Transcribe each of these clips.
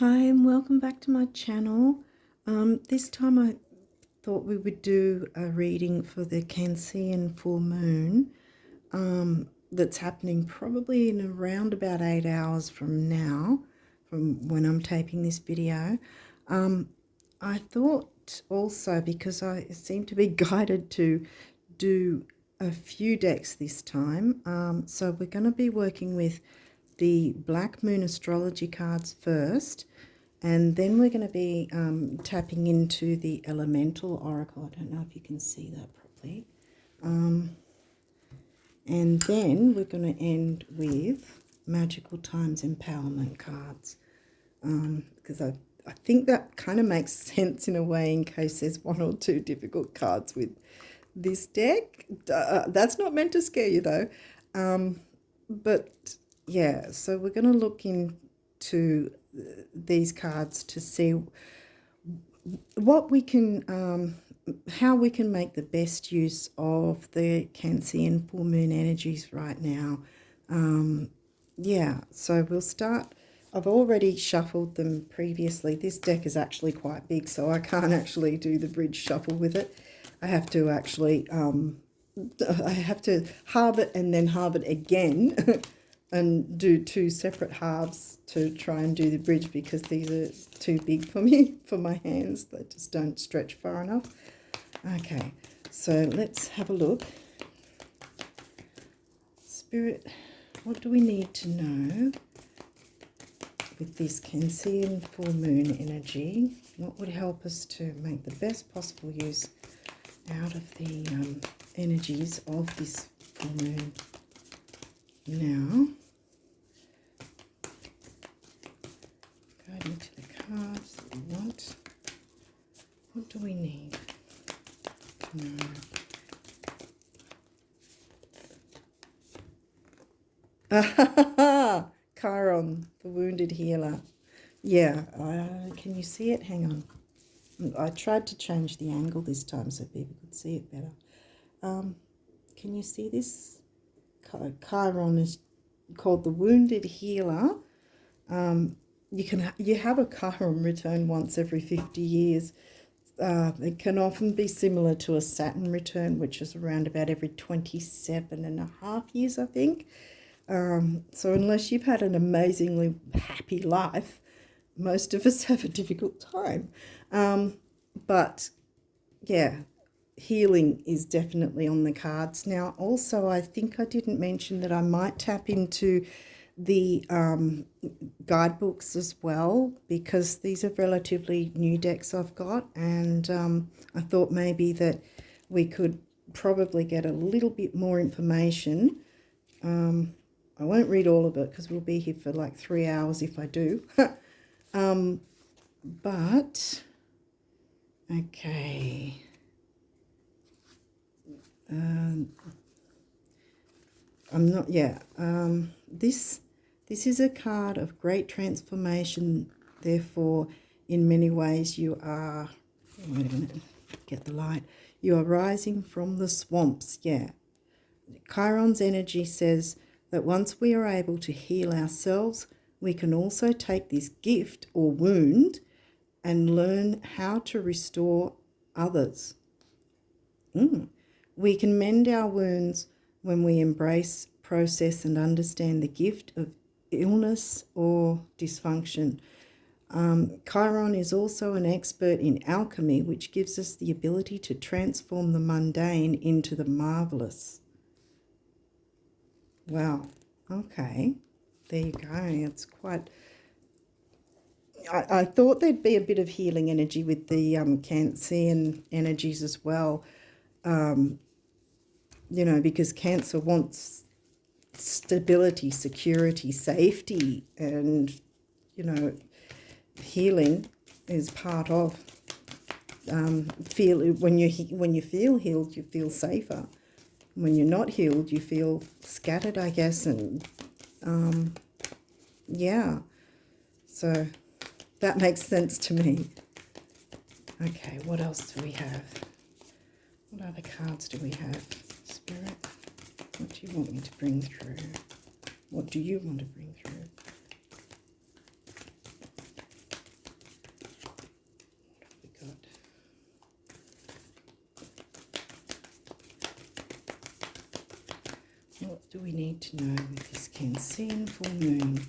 Hi and welcome back to my channel. This time I thought we would do a reading for the Cancerian Full Moon that's happening probably in around about 8 hours from now, from when I'm taping this video. I thought also, because I seem to be guided to do a few decks this time, so we're going to be working with the Black Moon Astrology cards first, and then we're going to be tapping into the Elemental Oracle. I don't know if you can see that properly. And then we're going to end with Magical Times Empowerment cards, because I think that kind of makes sense in a way, in case there's one or two difficult cards with this deck. That's not meant to scare you though. But yeah, so we're going to look into these cards to see what we can, how we can make the best use of the Cancerian full moon energies right now. Yeah, so we'll start. I've already shuffled them previously. This deck is actually quite big, so I can't actually do the bridge shuffle with it. I have to actually, I have to halve it and then halve it again and do two separate halves to try and do the bridge, because these are too big for me, for my hands. They just don't stretch far enough. Okay, so let's have a look. Spirit, what do we need to know with this Cancerian full moon energy? What would help us to make the best possible use out of the energies of this full moon? Now, going to the cards that we want. What do we need to know? Chiron, the wounded healer. Yeah, can you see it? Hang on. I tried to change the angle this time so people could see it better. Can you see this? Chiron is called the wounded healer. You have a Chiron return once every 50 years. It can often be similar to a Saturn return, which is around about every 27.5 years, I think. So unless you've had an amazingly happy life, most of us have a difficult time. But yeah, healing is definitely on the cards. Now, also, I think I didn't mention that I might tap into the guidebooks as well, because these are relatively new decks I've got, and I thought maybe that we could probably get a little bit more information. I won't read all of it because we'll be here for like 3 hours if I do. But okay, I'm not, yeah, this is a card of great transformation. Therefore, in many ways you are, wait a minute, get the light, you are rising from the swamps. Yeah, Chiron's energy says that once we are able to heal ourselves, we can also take this gift or wound and learn how to restore others. We can mend our wounds when we embrace, process, and understand the gift of illness or dysfunction. Chiron is also an expert in alchemy, which gives us the ability to transform the mundane into the marvelous. Wow, okay, there you go. It's quite... I thought there'd be a bit of healing energy with the Cancerian energies as well, you know, because Cancer wants stability, security, safety, and, you know, healing is part of when you feel healed, you feel safer. When you're not healed, you feel scattered, I guess, and yeah, so that makes sense to me. Okay, what else do we have? What other cards do we have? Spirit, what do you want me to bring through? What do you want to bring through? do we need to know with this Cancerian full moon?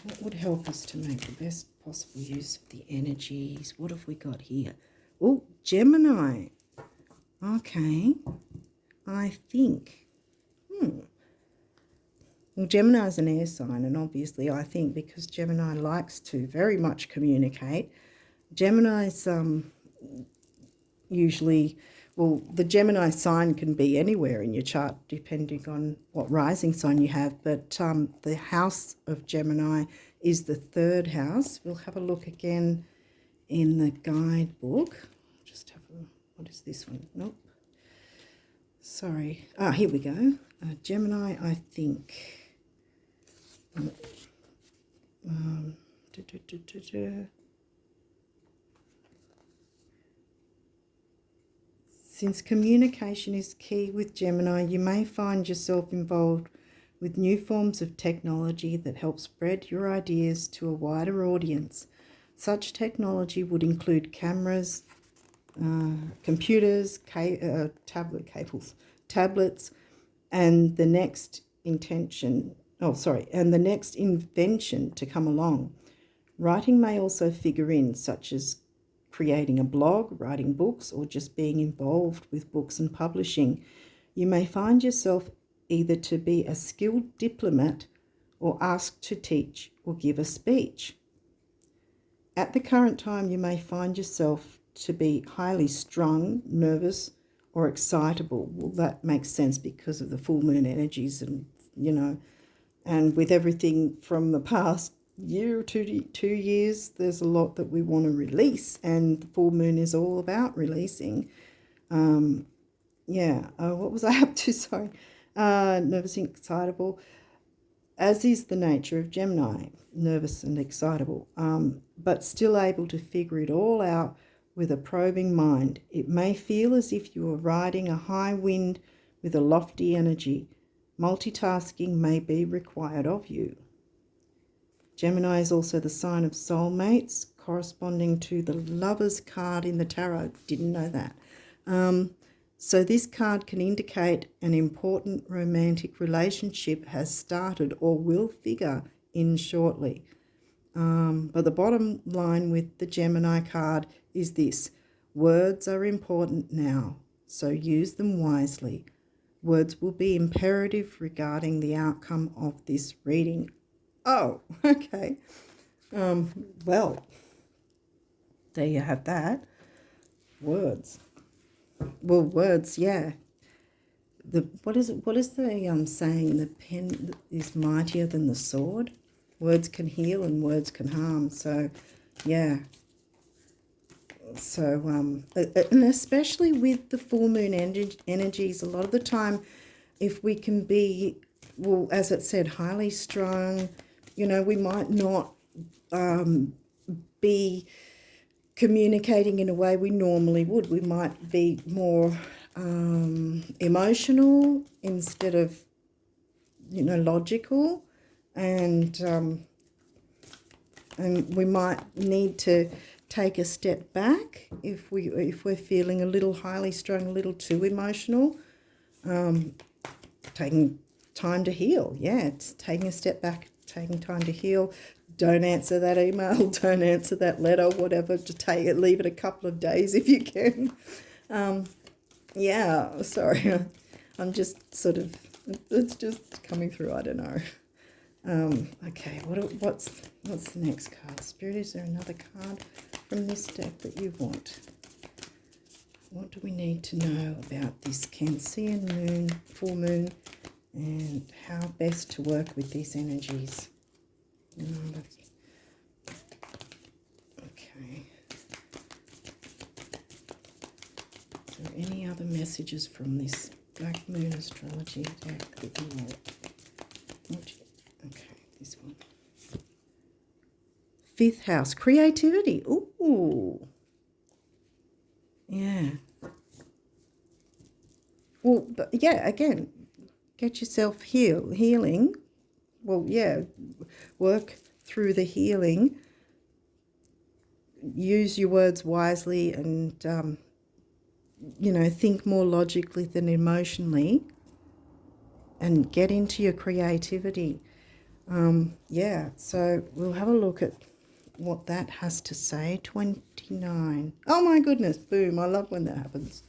What would help us to make the best possible use of the energies? What have we got here? Oh, Gemini. Okay. I think. Well, Gemini is an air sign, and obviously I think because Gemini likes to very much communicate, Gemini's usually, well, the Gemini sign can be anywhere in your chart depending on what rising sign you have, but the house of Gemini is the 3rd house. We'll have a look again in the guidebook. Just have a, what is this one? Nope. Sorry. Ah, here we go. Gemini, I think. Since communication is key with Gemini, you may find yourself involved with new forms of technology that help spread your ideas to a wider audience. Such technology would include cameras, computers, tablets, and the next invention to come along. Writing may also figure in, such as creating a blog, writing books, or just being involved with books and publishing. You may find yourself either to be a skilled diplomat or asked to teach or give a speech. At the current time, you may find yourself to be highly strung, nervous, or excitable. Well, that makes sense because of the full moon energies and, and with everything from the past year or 2 years, there's a lot that we want to release, and the full moon is all about releasing. What was I up to? Sorry. Nervous and excitable, as is the nature of Gemini, nervous and excitable, but still able to figure it all out with a probing mind. It may feel as if you are riding a high wind with a lofty energy. Multitasking may be required of you. Gemini is also the sign of soulmates, corresponding to the Lover's card in the tarot. Didn't know that. So this card can indicate an important romantic relationship has started or will figure in shortly. But the bottom line with the Gemini card is this: words are important now, so use them wisely. Words will be imperative regarding the outcome of this reading. Oh, okay. Well, there you have that. Words. Well, words, yeah. What is the saying? The pen is mightier than the sword. Words can heal and words can harm. So, yeah. So, and especially with the full moon energies, a lot of the time, if we can be, well, as it said, highly strung, we might not be communicating in a way we normally would. We might be more emotional instead of, logical, and we might need to take a step back if we're feeling a little highly strung, a little too emotional. Taking time to heal. Yeah, it's taking a step back, taking time to heal. Don't answer that email, don't answer that letter, whatever, leave it a couple of days if you can. Sorry, I'm just sort of, it's just coming through, I don't know. Okay, what's the next card? Spirit, is there another card from this deck that you want? What do we need to know about this Cancerian moon, full moon, and how best to work with these energies? Okay. Are there any other messages from this Black Moon Astrology deck that you want? Okay, this one. 5th house, creativity. Ooh. Yeah. Well, but yeah, again, get yourself healing. Well, yeah, work through the healing. Use your words wisely and, think more logically than emotionally. and get into your creativity. Yeah, so we'll have a look at what that has to say. 29. Oh my goodness, boom, I love when that happens.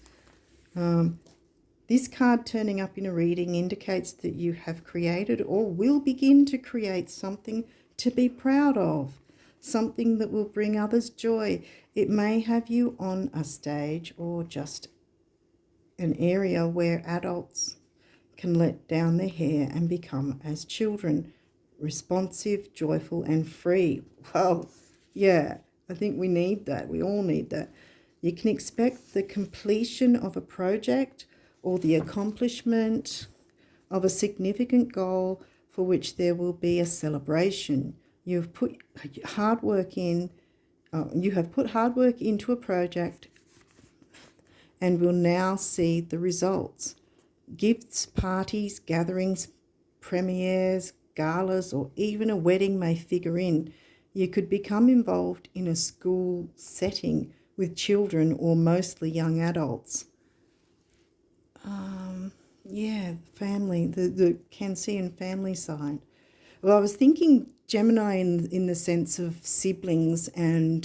This card turning up in a reading indicates that you have created or will begin to create something to be proud of, something that will bring others joy. It may have you on a stage or just an area where adults can let down their hair and become as children, responsive, joyful and free. Well, yeah, I think we need that. We all need that. You can expect the completion of a project or the accomplishment of a significant goal for which there will be a celebration. You've put hard work in. You have put hard work into a project and will now see the results. Gifts, parties, gatherings, premieres, galas, or even a wedding may figure in. You could become involved in a school setting with children or mostly young adults. Yeah, family, the Cancean family side. Well, I was thinking Gemini in the sense of siblings and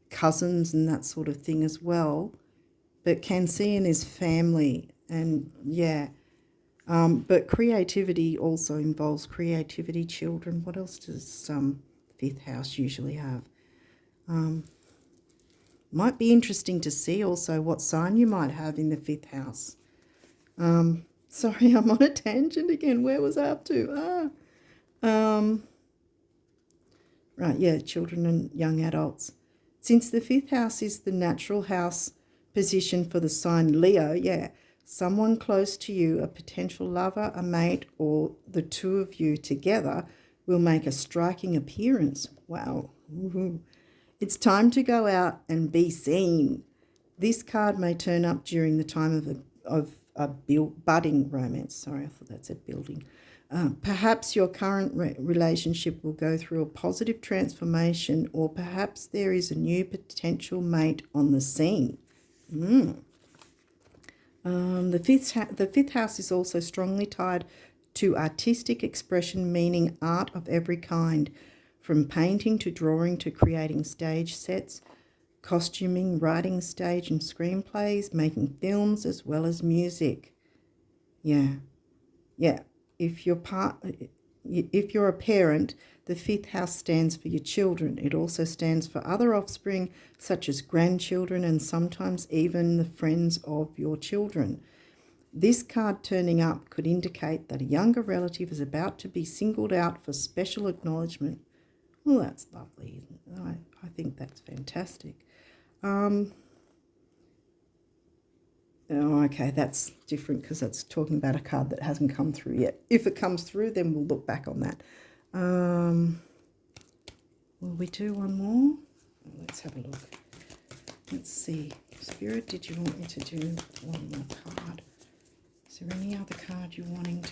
cousins and that sort of thing as well. But Cancean is family, and yeah. But creativity also involves creativity, children. What else does fifth house usually have? Might be interesting to see also what sign you might have in the fifth house. Sorry, I'm on a tangent again. Where was I up to? Right, yeah, children and young adults. Since the fifth house is the natural house position for the sign Leo, yeah, someone close to you, a potential lover, a mate, or the two of you together will make a striking appearance. Wow. Woo-hoo. It's time to go out and be seen. This card may turn up during the time of a budding romance. Sorry, I thought that said building. Perhaps your current relationship will go through a positive transformation, or perhaps there is a new potential mate on the scene. The fifth house is also strongly tied to artistic expression, meaning art of every kind, from painting to drawing to creating stage sets, costuming, writing stage and screenplays, making films, as well as music. Yeah. If you're a parent, the fifth house stands for your children. It also stands for other offspring, such as grandchildren and sometimes even the friends of your children. This card turning up could indicate that a younger relative is about to be singled out for special acknowledgement. Well, that's lovely. I think that's fantastic. Oh, okay, that's different because that's talking about a card that hasn't come through yet. If it comes through, then we'll look back on that. Will we do one more? Let's have a look. Let's see. Spirit, did you want me to do one more card? Is there any other card you're wanting to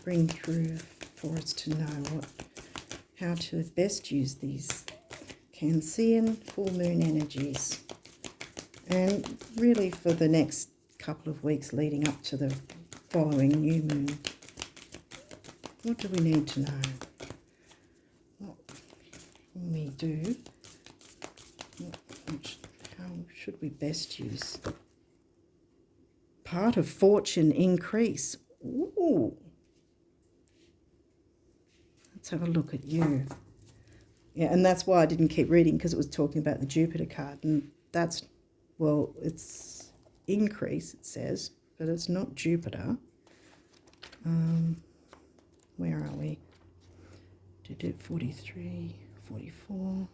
bring through for us to know how to best use these Cancerian full moon energies? And really for the next couple of weeks leading up to the following new moon. What do we need to know? What can we do? How should we best use? Part of fortune increase. Ooh. Let's have a look at you. Yeah, and that's why I didn't keep reading, because it was talking about the Jupiter card. And that's, well, it's increase, it says, but it's not Jupiter. Where are we? Did it 43, 44.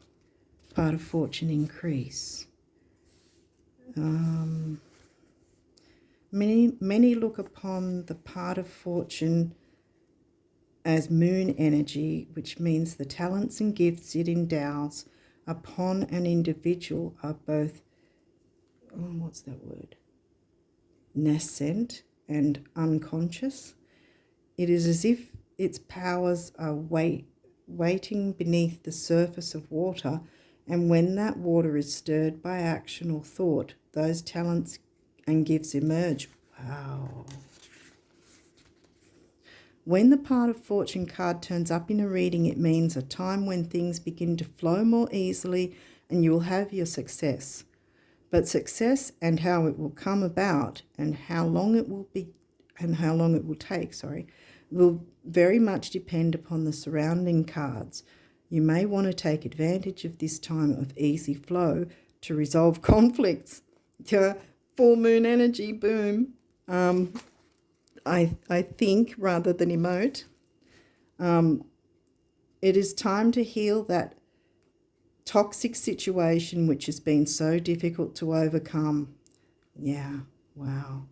Part of fortune increase. Many look upon the part of fortune as moon energy, which means the talents and gifts it endows upon an individual are both, what's that word? Nascent and unconscious. It is as if its powers are waiting beneath the surface of water, and when that water is stirred by action or thought, those talents and gifts emerge. Wow. When the part of fortune card turns up in a reading, it means a time when things begin to flow more easily and you will have your success. But success and how it will come about and how long it will take, will very much depend upon the surrounding cards. You may want to take advantage of this time of easy flow to resolve conflicts. Full moon energy, boom. I think rather than emote. It is time to heal that toxic situation which has been so difficult to overcome. Yeah, wow.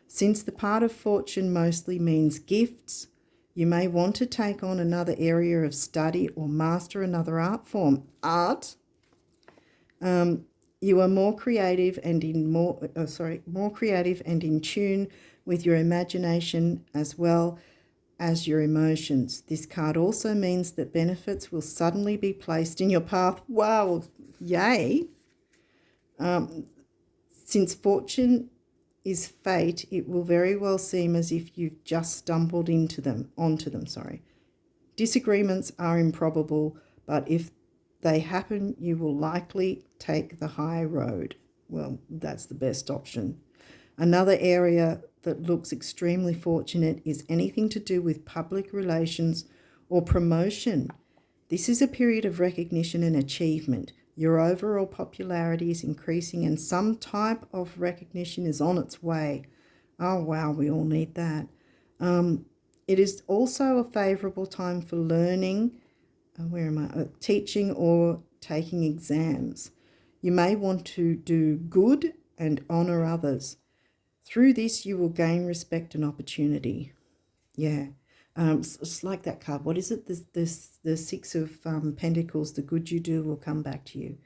Since the part of fortune mostly means gifts, you may want to take on another area of study or master another art form. Art. You are more creative and more creative and in tune with your imagination as well as your emotions. This card also means that benefits will suddenly be placed in your path. Wow, yay. Since fortune is fate, it will very well seem as if you've just stumbled onto them. Disagreements are improbable, but if they happen, you will likely take the high road. Well, that's the best option. Another area that looks extremely fortunate is anything to do with public relations or promotion. This is a period of recognition and achievement. Your overall popularity is increasing and some type of recognition is on its way. Oh, wow, we all need that. It is also a favourable time for learning, teaching or taking exams. You may want to do good and honour others. Through this, you will gain respect and opportunity. Yeah. It's like that card. What is it? The Six of Pentacles. The good you do will come back to you.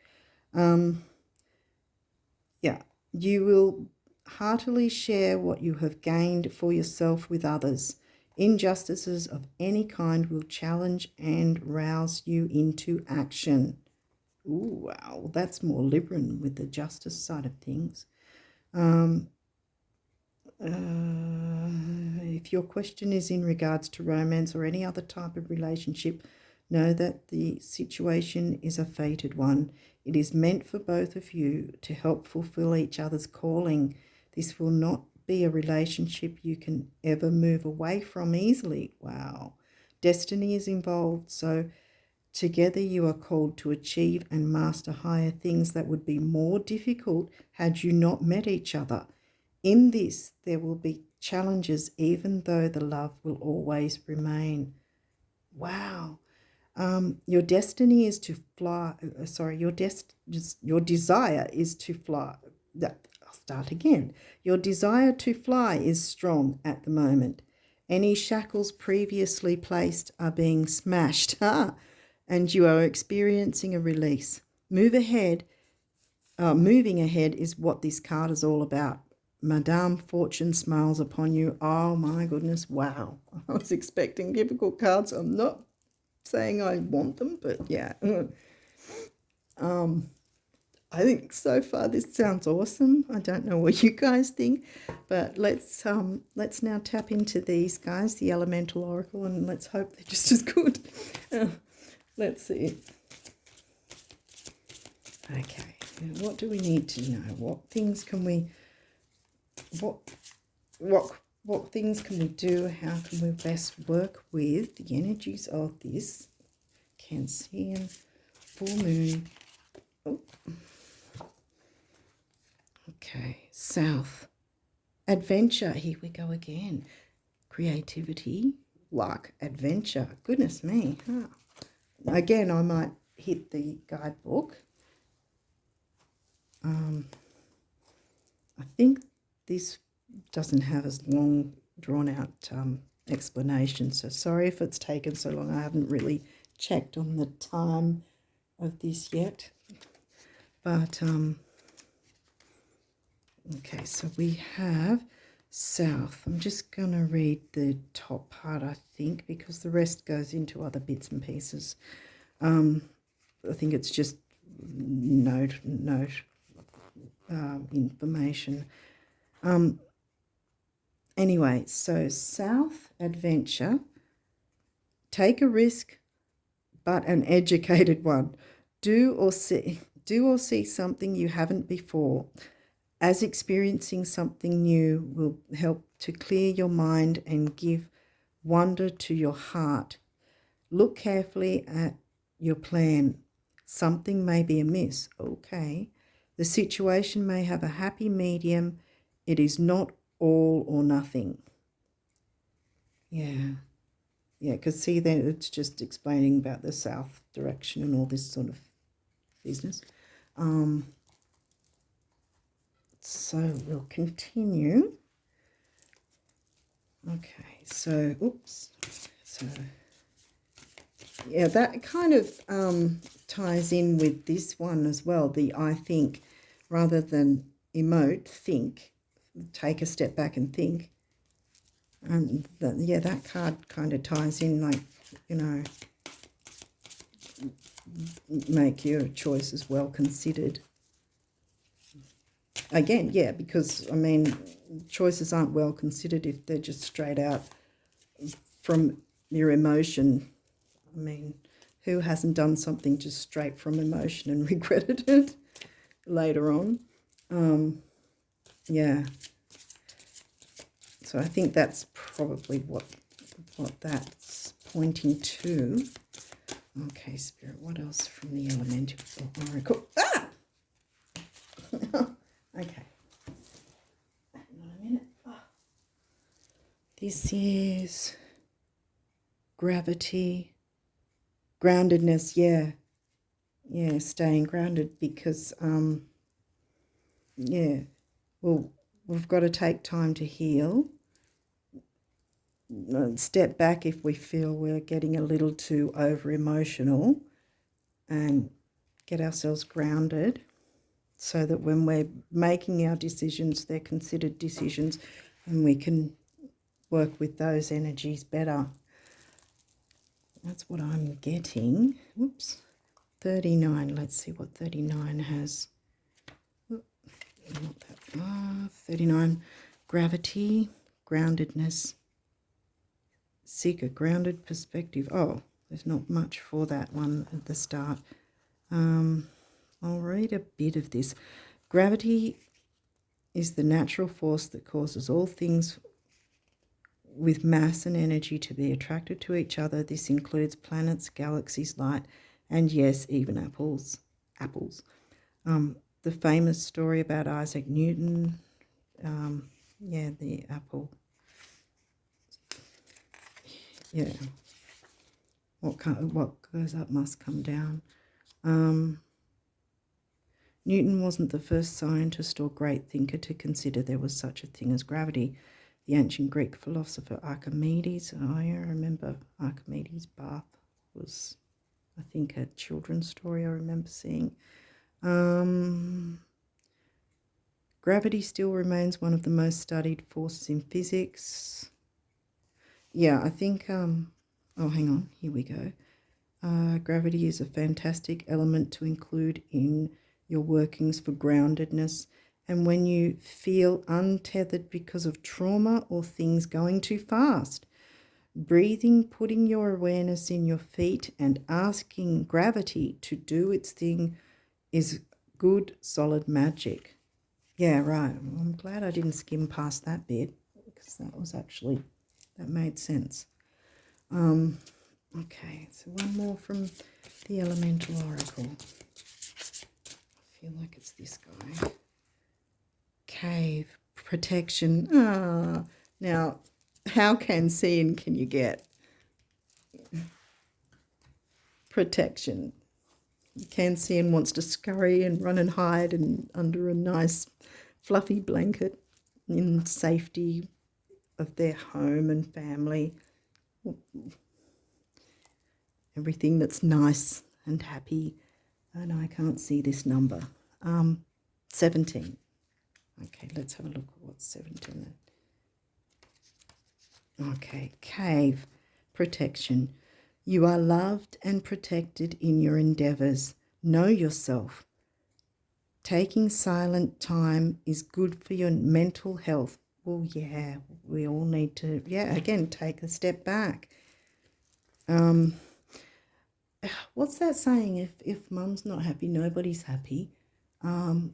Yeah. You will heartily share what you have gained for yourself with others. Injustices of any kind will challenge and rouse you into action. Ooh, wow. That's more Libran with the justice side of things. If your question is in regards to romance or any other type of relationship, know that the situation is a fated one. It is meant for both of you to help fulfill each other's calling. This will not be a relationship you can ever move away from easily. Wow. Destiny is involved, so together you are called to achieve and master higher things that would be more difficult had you not met each other. In this, there will be challenges, even though the love will always remain. Wow. Your destiny is to fly. Your desire is to fly. I'll start again. Your desire to fly is strong at the moment. Any shackles previously placed are being smashed, and you are experiencing a release. Moving ahead is what this card is all about. Madame Fortune smiles upon you. Oh my goodness, wow. I was expecting difficult cards. I'm not saying I want them, but yeah. I think so far this sounds awesome. I don't know what you guys think, but let's now tap into these guys, the Elemental Oracle, and let's hope they're just as good. Let's see. Okay, what do we need to know? What things can we what things can we do? How can we best work with the energies of this Cancerian Full Moon? Oh. Okay, South. Adventure, here we go again. Creativity, luck, adventure. Goodness me. Huh. Again, I might hit the guidebook. I think this doesn't have as long drawn out explanation, so sorry if it's taken so long. I haven't really checked on the time of this yet, but okay, so we have South. I'm just going to read the top part, I think, because the rest goes into other bits and pieces. I think it's just note information. Anyway, so South adventure, take a risk, but an educated one. Do or see something you haven't before, as experiencing something new will help to clear your mind and give wonder to your heart. Look carefully at your plan. Something may be amiss. Okay. The situation may have a happy medium. It is not all or nothing. Yeah. Yeah, because see then it's just explaining about the south direction and all this sort of business. So we'll continue. Okay, so, oops. So, yeah, that kind of ties in with this one as well. The I think, rather than emote, think, take a step back and think. And that card kind of ties in, like, you know, make your choices well considered. Again, yeah, because, I mean, choices aren't well considered if they're just straight out from your emotion. I mean, who hasn't done something just straight from emotion and regretted it later on? Yeah. So I think that's probably what that's pointing to. Okay, Spirit, what else from the Elemental Oracle? Ah! Okay. Hang on a minute. Oh. This is gravity, groundedness, yeah. Yeah, staying grounded because, yeah, well, we've got to take time to heal. Step back if we feel we're getting a little too over-emotional and get ourselves grounded so that when we're making our decisions, they're considered decisions and we can work with those energies better. That's what I'm getting. Whoops. 39. Let's see what 39 has. Not that far. 39. Gravity, groundedness. Seek a grounded perspective. Oh, there's not much for that one at the start. I'll read a bit of this. Gravity is the natural force that causes all things with mass and energy to be attracted to each other. This includes planets, galaxies, light, and yes, even apples. The famous story about Isaac Newton. Yeah, the apple. Yeah. What goes up must come down. Newton wasn't the first scientist or great thinker to consider there was such a thing as gravity. The ancient Greek philosopher Archimedes, oh yeah, I remember Archimedes' bath was, I think, a children's story I remember seeing. Gravity still remains one of the most studied forces in physics. Yeah, I think, oh, hang on, here we go. Gravity is a fantastic element to include in your workings for groundedness. And when you feel untethered because of trauma or things going too fast, breathing, putting your awareness in your feet and asking gravity to do its thing is good, solid magic. Yeah, right. Well, I'm glad I didn't skim past that bit because that made sense. Okay, so one more from the Elemental Oracle. I feel like it's this guy. Cave, protection. Now, how Cancean can you get? Protection. Cancean wants to scurry and run and hide and under a nice fluffy blanket in safety of their home and family. Everything that's nice and happy. And I can't see this number. 17. Okay, let's have a look at what's 17. Okay, cave, protection. You are loved and protected in your endeavours. Know yourself. Taking silent time is good for your mental health. well, yeah, we all need to, again, take a step back. What's that saying? If mum's not happy, nobody's happy. In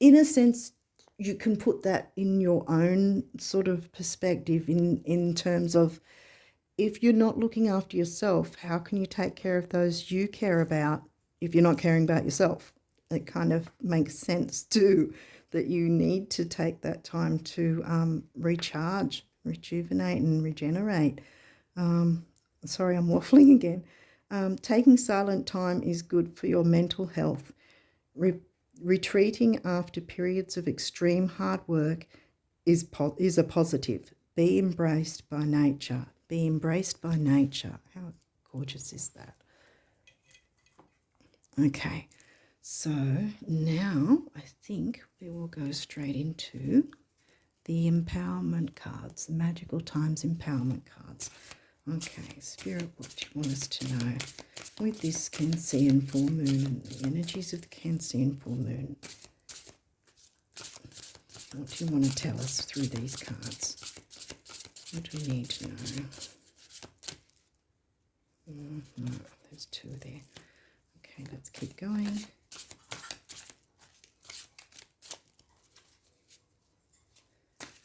a sense, you can put that in your own sort of perspective in terms of, if you're not looking after yourself, how can you take care of those you care about if you're not caring about yourself? It kind of makes sense too, that you need to take that time to recharge, rejuvenate and regenerate. Sorry, I'm waffling again. Taking silent time is good for your mental health. Retreating after periods of extreme hard work is a positive. Be embraced by nature. Be embraced by nature. How gorgeous is that? Okay, so now I think we will go straight into the empowerment cards, the Magical Times empowerment cards. Okay, Spirit, what do you want us to know with this Cancean Full Moon and the energies of the Cancean Full Moon? What do you want to tell us through these cards? What do we need to know? No, there's two there. Okay, let's keep going.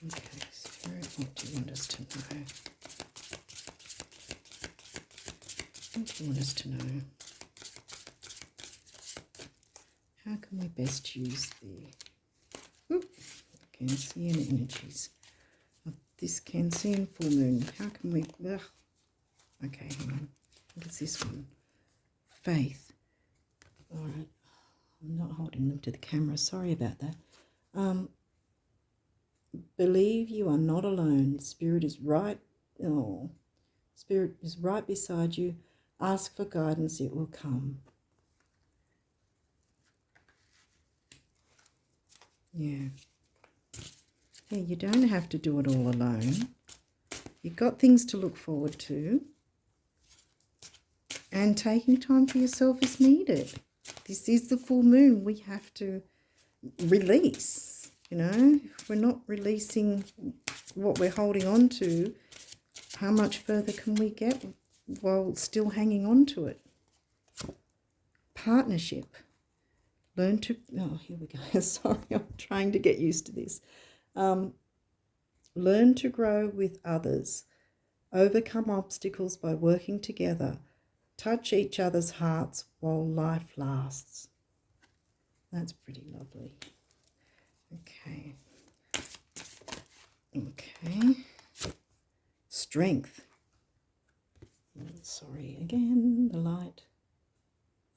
Okay, Spirit, what do you want us to know? What do you want us to know? How can we best use the Cancerian energies of this Cancerian Full Moon? How can we... Okay, hang on. What is this one? Faith. All right. I'm not holding them to the camera. Sorry about that. Believe you are not alone. Spirit is right. Oh, Spirit is right beside you. Ask for guidance, it will come. Yeah. Yeah, you don't have to do it all alone. You've got things to look forward to. And taking time for yourself is needed. This is the full moon. We have to release, you know. If we're not releasing what we're holding on to, how much further can we get while still hanging on to it? Partnership. Learn to... Oh, here we go. Sorry, I'm trying to get used to this. Learn to grow with others. Overcome obstacles by working together. Touch each other's hearts while life lasts. That's pretty lovely. Okay. Okay. Strength. Sorry, again, the light.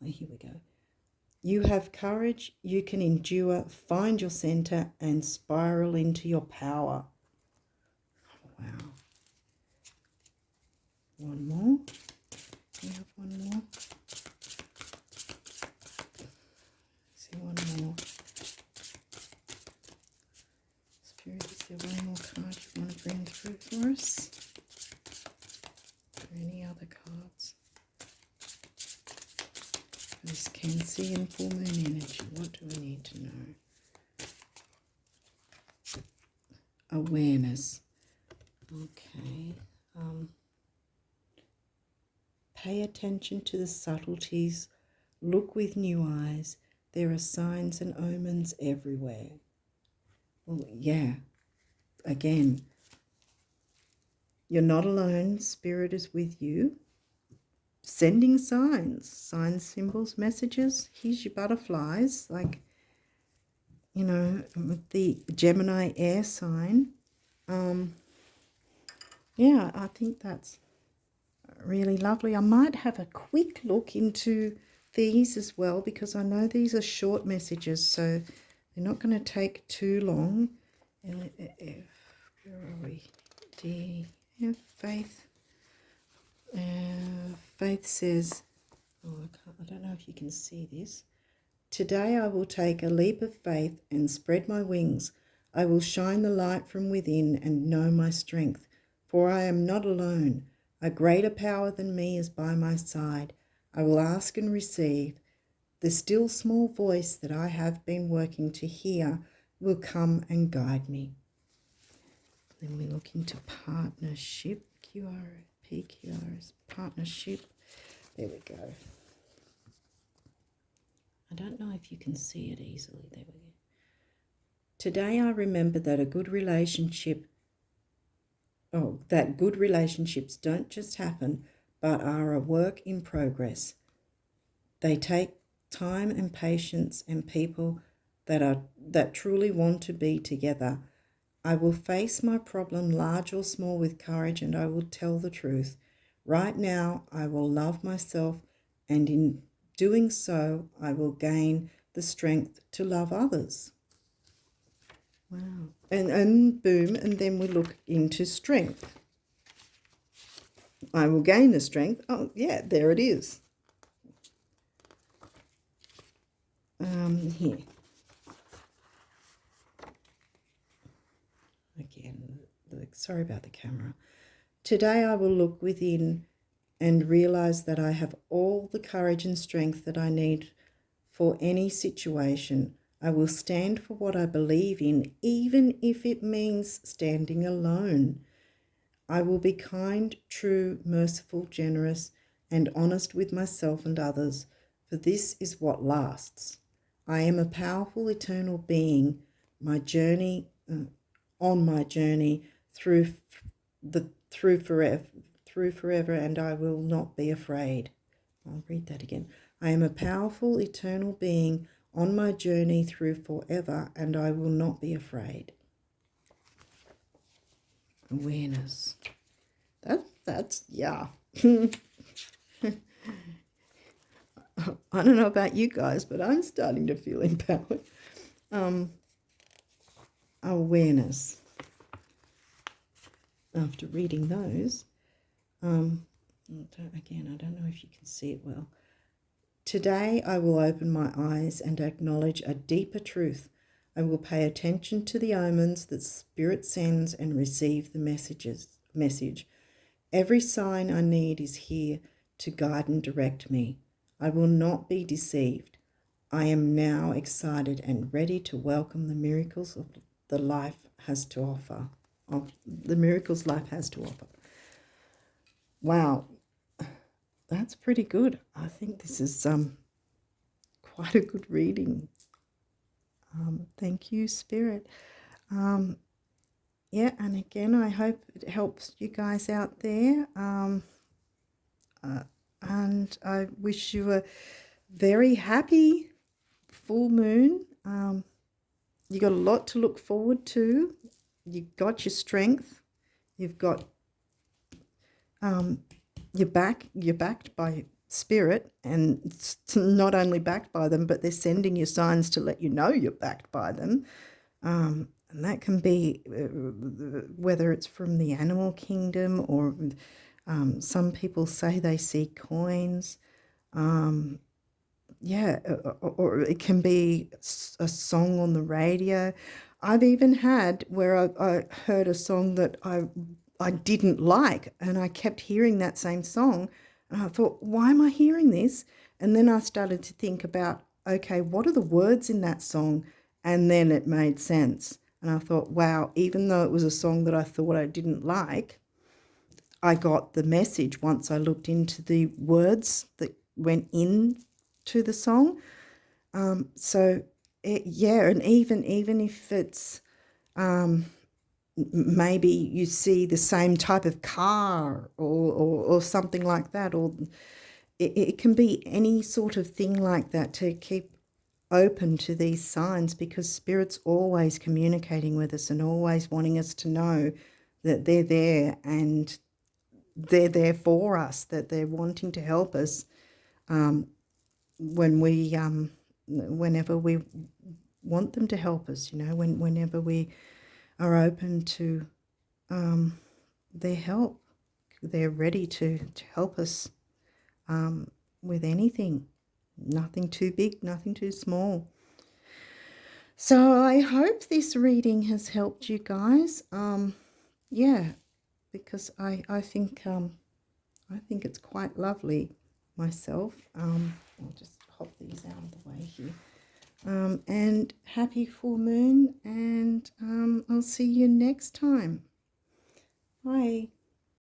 Oh, here we go. You have courage, you can endure, find your center and spiral into your power. Wow. One more. We have one more. See, one more. Spirit, is there one more card you want to bring through for us? Or any other cards? This Cancerian Full Moon energy, what do we need to know? Awareness. Okay. Pay attention to the subtleties. Look with new eyes. There are signs and omens everywhere. Well, yeah. Again, you're not alone. Spirit is with you. Sending signs, symbols, messages. Here's your butterflies, like, you know, with the Gemini air sign. Yeah, I think that's really lovely. I might have a quick look into these as well, because I know these are short messages, so they're not going to take too long. Where are we? D. F. Faith. Faith says, I don't know if you can see this. Today I will take a leap of faith and spread my wings. I will shine the light from within and know my strength, for I am not alone. A greater power than me is by my side. I will ask and receive. The still small voice that I have been working to hear will come and guide me. Then we look into partnership, QRS, partnership. There we go. I don't know if you can see it easily. There we go. Today I remember that good relationships don't just happen, but are a work in progress. They take time and patience and people that truly want to be together. I will face my problem, large or small, with courage, and I will tell the truth. Right now, I will love myself, and in doing so, I will gain the strength to love others. Wow. And boom, and then we look into strength. I will gain the strength. Oh, yeah, there it is. Here. Again, sorry about the camera. Today I will look within and realize that I have all the courage and strength that I need for any situation. I will stand for what I believe in, even if it means standing alone. I will be kind, true, merciful, generous, and honest with myself and others, for this is what lasts. I am a powerful, eternal being. On my journey through forever, and I will not be afraid. I'll read that again. I am a powerful, eternal being on my journey through forever, and I will not be afraid. Awareness. That's yeah. I don't know about you guys, but I'm starting to feel empowered. Awareness. After reading those, again, I don't know if you can see it well. Today I will open my eyes and acknowledge a deeper truth. I will pay attention to the omens that Spirit sends and receive the message. Every sign I need is here to guide and direct me. I will not be deceived. I am now excited and ready to welcome the miracles of the life has to offer. Life has to offer. Wow, that's pretty good. I think this is quite a good reading. Thank you, Spirit. Yeah, and again, I hope it helps you guys out there. And I wish you a very happy full moon. You got a lot to look forward to. You've got your strength. You've got you're backed by Spirit, and it's not only backed by them, but they're sending you signs to let you know you're backed by them. And that can be whether it's from the animal kingdom or some people say they see coins. Yeah, or it can be a song on the radio. I've even had where I heard a song that I didn't like, and I kept hearing that same song, and I thought, why am I hearing this? And then I started to think about, okay, what are the words in that song? And then it made sense. And I thought, wow, even though it was a song that I thought I didn't like, I got the message once I looked into the words that went in to the song. And even if it's maybe you see the same type of car or something like that, or it can be any sort of thing like that, to keep open to these signs, because Spirit's always communicating with us and always wanting us to know that they're there and they're there for us, that they're wanting to help us whenever we want them to help us, whenever we are open to their help. They're ready to help us with anything. Nothing too big, nothing too small. So I hope this reading has helped you guys. Because I think it's quite lovely myself. I'll just hop these out of the way here. And happy full moon, and I'll see you next time. Bye.